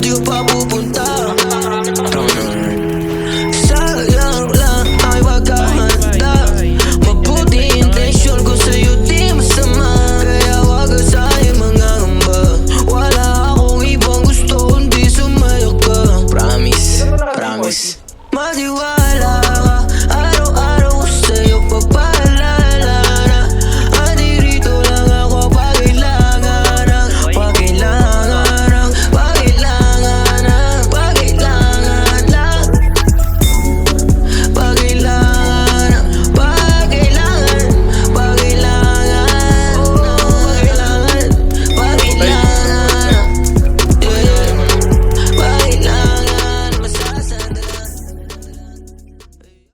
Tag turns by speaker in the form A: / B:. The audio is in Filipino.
A: di ko pa pupunta. Sayang lang ay pagkahanda. Mabuti intensyon ko sa'yo di masama, kaya wag ka sa'yo mga hamba. Wala akong ibang gusto kundi sumayo ka. Promise, promise. Matiwala ka, araw-araw ko sa'yo papaalala na andirito lang ako pag kailangan ng, pag kailangan ng, pag kailangan ng, pag kailangan lang, pag kailangan ng, pag kailangan, pag kailangan, pag kailangan, pag kailangan.